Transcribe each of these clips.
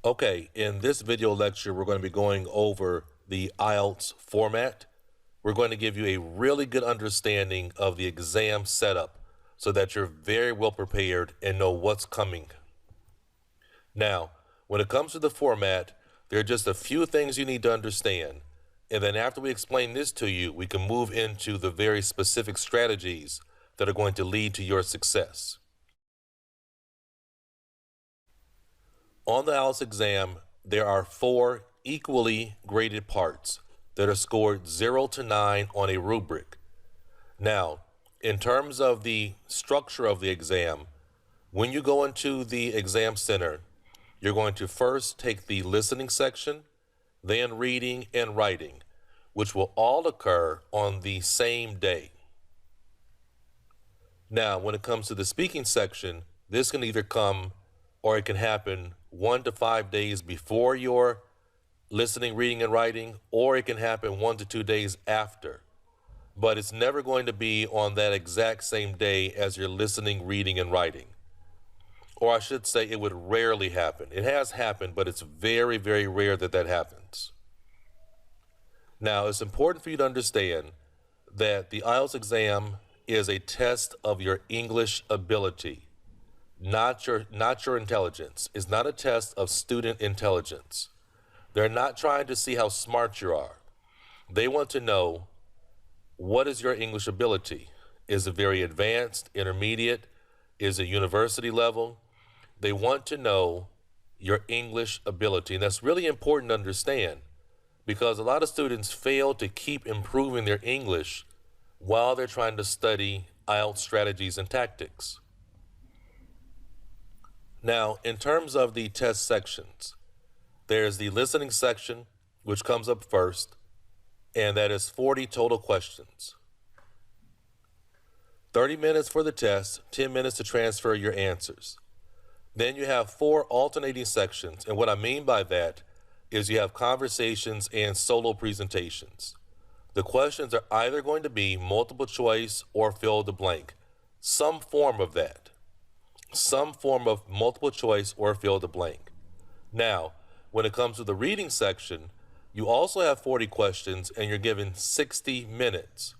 Okay, in this video lecture, we're going to be going over the IELTS format. We're going to give you a really good understanding of the exam setup so that you're very well prepared and know what's coming. Now, when it comes to the format, there are just a few things you need to understand. And then after we explain this to you, we can move into the very specific strategies that are going to lead to your success. On the IELTS exam, there are 4 equally graded parts that are scored 0 to 9 on a rubric. Now, in terms of the structure of the exam, when you go into the exam center, you're going to first take the listening section, then reading and writing, which will all occur on the same day. Now, when it comes to the speaking section, this can either come or it can happen 1 to 5 days before your listening, reading, and writing, or it can happen 1 to 2 days after. But it's never going to be on that exact same day as your listening, reading, and writing. Or I should say it would rarely happen. It has happened, but it's very, very rare that that happens. Now, it's important for you to understand that the IELTS exam is a test of your English ability, not your intelligence. It's not a test of student intelligence. They're not trying to see how smart you are. They want to know, what is your English ability? Is it very advanced, intermediate? Is it university level? They want to know your English ability. And that's really important to understand because a lot of students fail to keep improving their English while they're trying to study IELTS strategies and tactics. Now, in terms of the test sections, there's the listening section, which comes up first, and that is 40 total questions. 30 minutes for the test, 10 minutes to transfer your answers. Then you have 4 alternating sections, and what I mean by that is you have conversations and solo presentations. The questions are either going to be multiple choice or fill the blank, some form of that. Some form of multiple choice or fill the blank. Now, when it comes to the reading section, you also have 40 questions and you're given 60 minutes.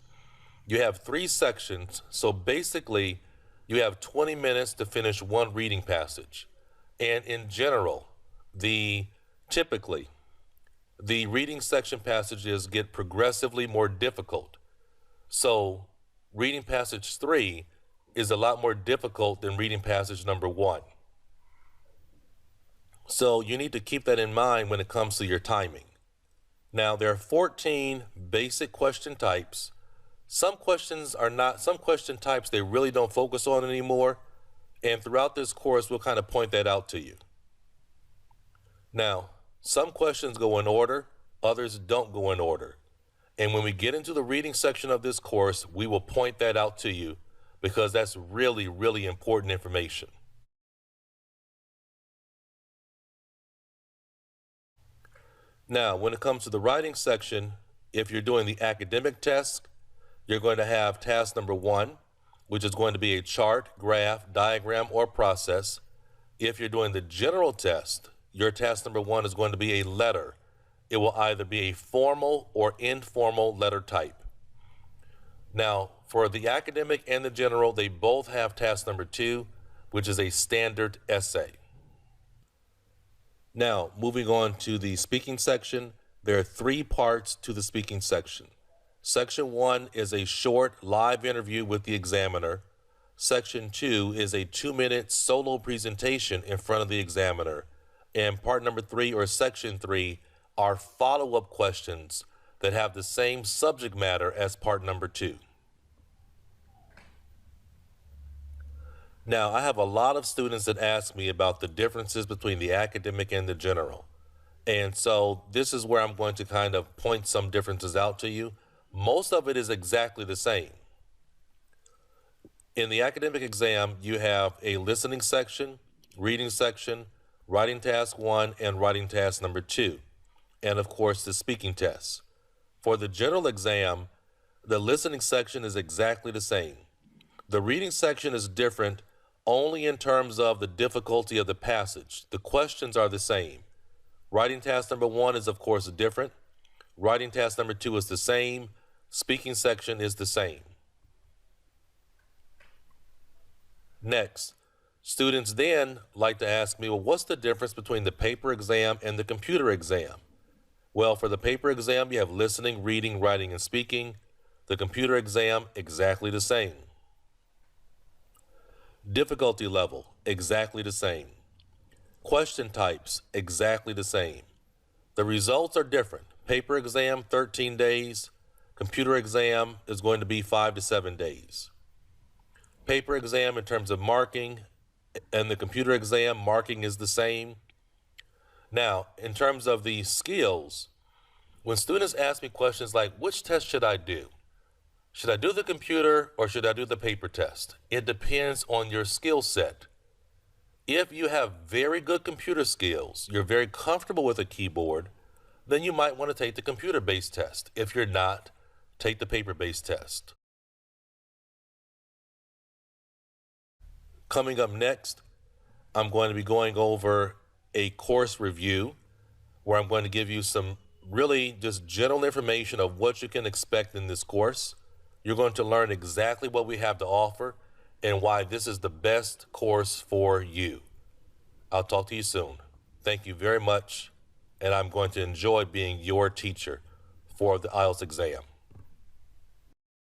You have 3 sections, so basically you have 20 minutes to finish one reading passage. And in general, typically, the reading section passages get progressively more difficult. So reading passage 3 is a lot more difficult than reading passage number 1. So you need to keep that in mind when it comes to your timing. Now, there are 14 basic question types. Some question types they really don't focus on anymore, and throughout this course we'll kind of point that out to you. Now, some questions go in order, others don't go in order. And when we get into the reading section of this course, we will point that out to you because that's really, really important information. Now, when it comes to the writing section, if you're doing the academic test, you're going to have task number 1, which is going to be a chart, graph, diagram, or process. If you're doing the general test, your task number 1 is going to be a letter. It will either be a formal or informal letter type. Now, for the academic and the general, they both have task number 2, which is a standard essay. Now, moving on to the speaking section, there are 3 parts to the speaking section. Section 1 is a short live interview with the examiner. Section 2 is a 2-minute solo presentation in front of the examiner. And part number 3, or section 3, are follow-up questions that have the same subject matter as part number 2. Now, I have a lot of students that ask me about the differences between the academic and the general. And so this is where I'm going to kind of point some differences out to you. Most of it is exactly the same. In the academic exam, you have a listening section, reading section, writing task 1, and writing task number 2, and of course the speaking test. For the general exam, the listening section is exactly the same. The reading section is different only in terms of the difficulty of the passage. The questions are the same. Writing task number 1 is, of course, different. Writing task number 2 is the same. Speaking section is the same. Next, students then like to ask me, well, what's the difference between the paper exam and the computer exam? Well, for the paper exam, you have listening, reading, writing, and speaking. The computer exam, exactly the same. Difficulty level, exactly the same. Question types, exactly the same. The results are different. Paper exam, 13 days. Computer exam is going to be 5 to 7 days. Paper exam in terms of marking and the computer exam, marking is the same. Now, in terms of the skills, when students ask me questions like, which test should I do? Should I do the computer or should I do the paper test? It depends on your skill set. If you have very good computer skills, you're very comfortable with a keyboard, then you might want to take the computer-based test. If you're not, take the paper-based test. Coming up next, I'm going to be going over a course review where I'm going to give you some really just general information of what you can expect in this course. You're going to learn exactly what we have to offer and why this is the best course for you. I'll talk to you soon. Thank you very much, and I'm going to enjoy being your teacher for the IELTS exam.